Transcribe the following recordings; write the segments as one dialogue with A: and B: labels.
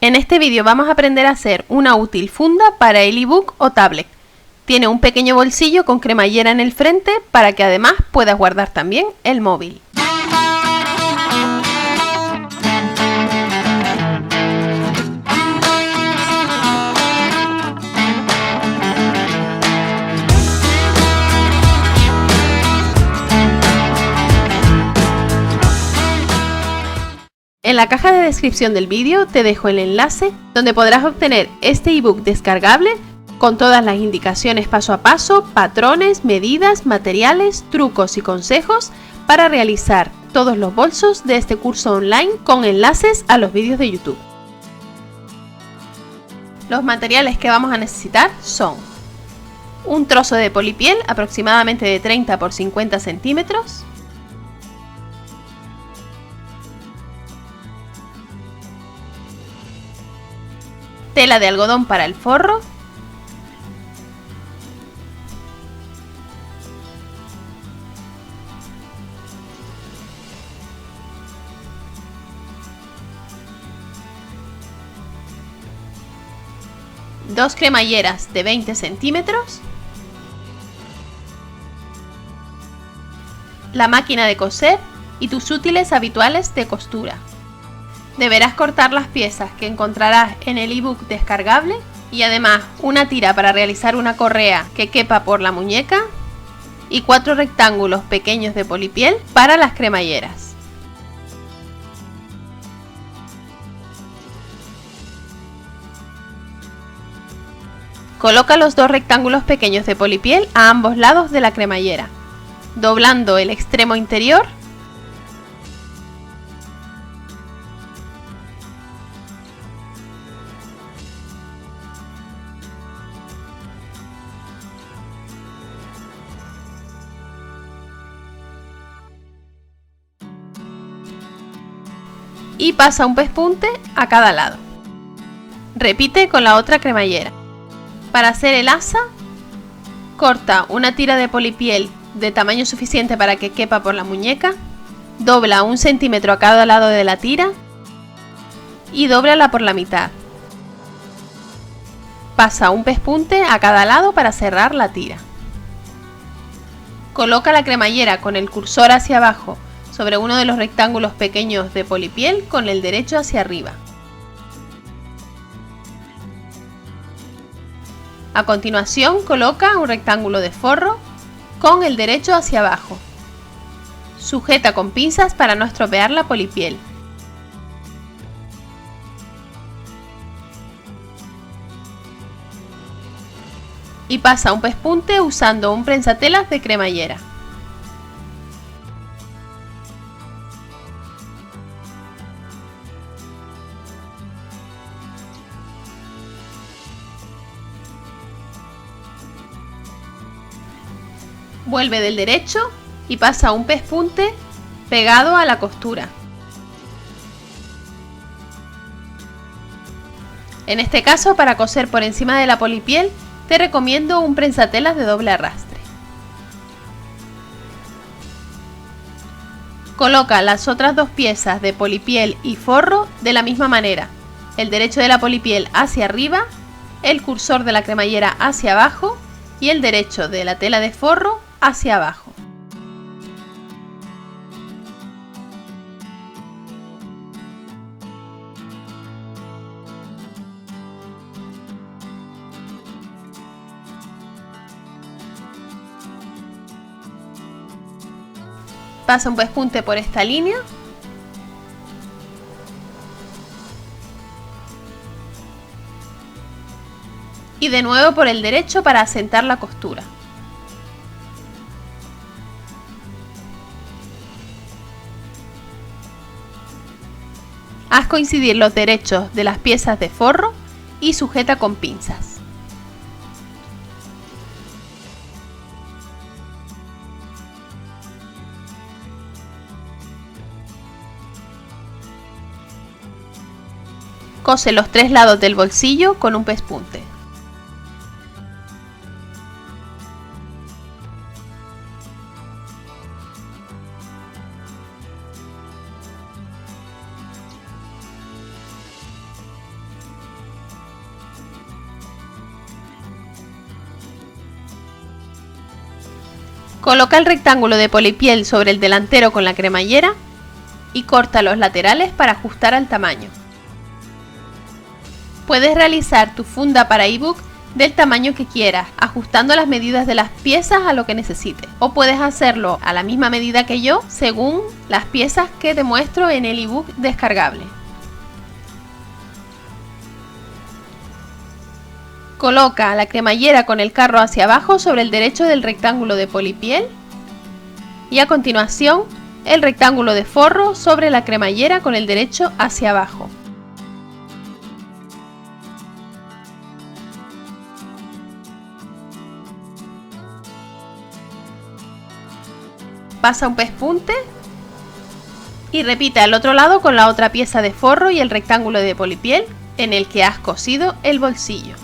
A: En este vídeo vamos a aprender a hacer una útil funda para el ebook o tablet. Tiene un pequeño bolsillo con cremallera en el frente para que además puedas guardar también el móvil. En la caja de descripción del vídeo te dejo el enlace donde podrás obtener este ebook descargable con todas las indicaciones paso a paso, patrones, medidas, materiales, trucos y consejos para realizar todos los bolsos de este curso online con enlaces a los vídeos de YouTube. Los materiales que vamos a necesitar son un trozo de polipiel aproximadamente de 30 por 50 centímetros, tela de algodón para el forro, dos cremalleras de 20 centímetros, la máquina de coser y tus útiles habituales de costura. Deberás cortar las piezas que encontrarás en el ebook descargable y además una tira para realizar una correa que quepa por la muñeca y 4 rectángulos pequeños de polipiel para las cremalleras. Coloca los 2 rectángulos pequeños de polipiel a ambos lados de la cremallera, doblando el extremo interior y pasa un pespunte a cada lado. Repite con la otra cremallera. Para hacer el asa, corta una tira de polipiel de tamaño suficiente para que quepa por la muñeca, dobla 1 centímetro a cada lado de la tira y dóblala por la mitad. Pasa un pespunte a cada lado para cerrar la tira. Coloca la cremallera con el cursor hacia abajo sobre uno de los rectángulos pequeños de polipiel con el derecho hacia arriba. A continuación coloca un rectángulo de forro con el derecho hacia abajo. Sujeta con pinzas para no estropear la polipiel. Y pasa un pespunte usando un prensatelas de cremallera. Vuelve del derecho y pasa un pespunte pegado a la costura. En este caso, para coser por encima de la polipiel, te recomiendo un prensatelas de doble arrastre. Coloca las otras 2 piezas de polipiel y forro de la misma manera, el derecho de la polipiel hacia arriba, el cursor de la cremallera hacia abajo y el derecho de la tela de forro hacia abajo. Pasa un pespunte por esta línea y de nuevo por el derecho para asentar la costura. Haz coincidir los derechos de las piezas de forro y sujeta con pinzas. Cose los 3 lados del bolsillo con un pespunte. Coloca el rectángulo de polipiel sobre el delantero con la cremallera y corta los laterales para ajustar al tamaño. Puedes realizar tu funda para ebook del tamaño que quieras, ajustando las medidas de las piezas a lo que necesites. O puedes hacerlo a la misma medida que yo, según las piezas que te muestro en el ebook descargable. Coloca la cremallera con el carro hacia abajo sobre el derecho del rectángulo de polipiel y a continuación el rectángulo de forro sobre la cremallera con el derecho hacia abajo. Pasa un pespunte y repite al otro lado con la otra pieza de forro y el rectángulo de polipiel en el que has cosido el bolsillo.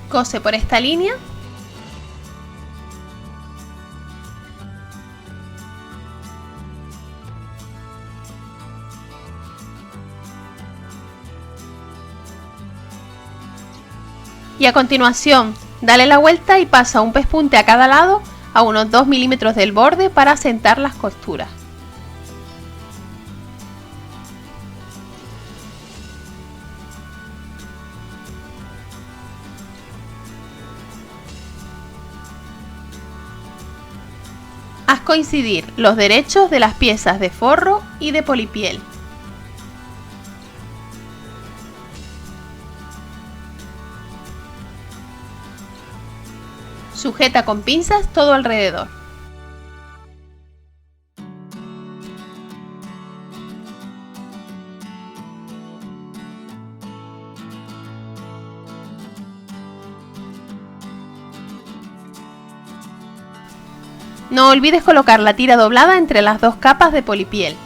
A: Cose por esta línea y a continuación dale la vuelta y pasa un pespunte a cada lado a unos 2 milímetros del borde para asentar las costuras. Haz coincidir los derechos de las piezas de forro y de polipiel. Sujeta con pinzas todo alrededor. No olvides colocar la tira doblada entre las dos capas de polipiel.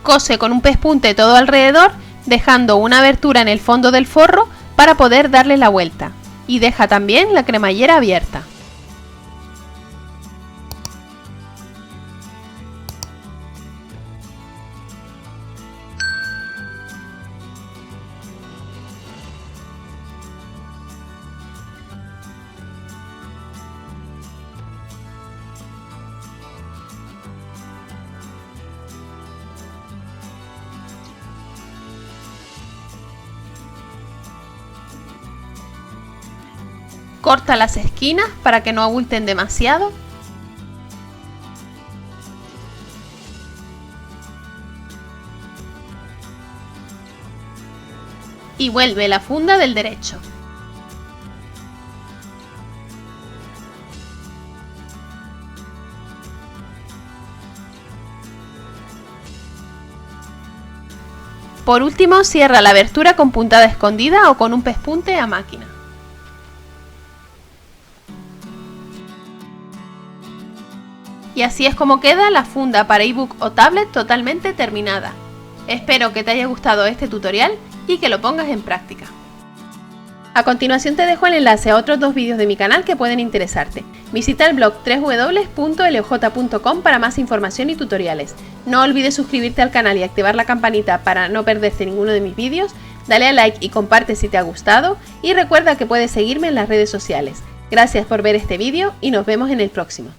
A: Cose con un pespunte todo alrededor, dejando una abertura en el fondo del forro para poder darle la vuelta, y deja también la cremallera abierta. Corta las esquinas para que no abulten demasiado. Y vuelve la funda del derecho. Por último, cierra la abertura con puntada escondida o con un pespunte a máquina. Y así es como queda la funda para ebook o tablet totalmente terminada. Espero que te haya gustado este tutorial y que lo pongas en práctica. A continuación te dejo el enlace a otros 2 vídeos de mi canal que pueden interesarte. Visita el blog www.loj.com para más información y tutoriales. No olvides suscribirte al canal y activar la campanita para no perderte ninguno de mis vídeos. Dale a like y comparte si te ha gustado y recuerda que puedes seguirme en las redes sociales. Gracias por ver este vídeo y nos vemos en el próximo.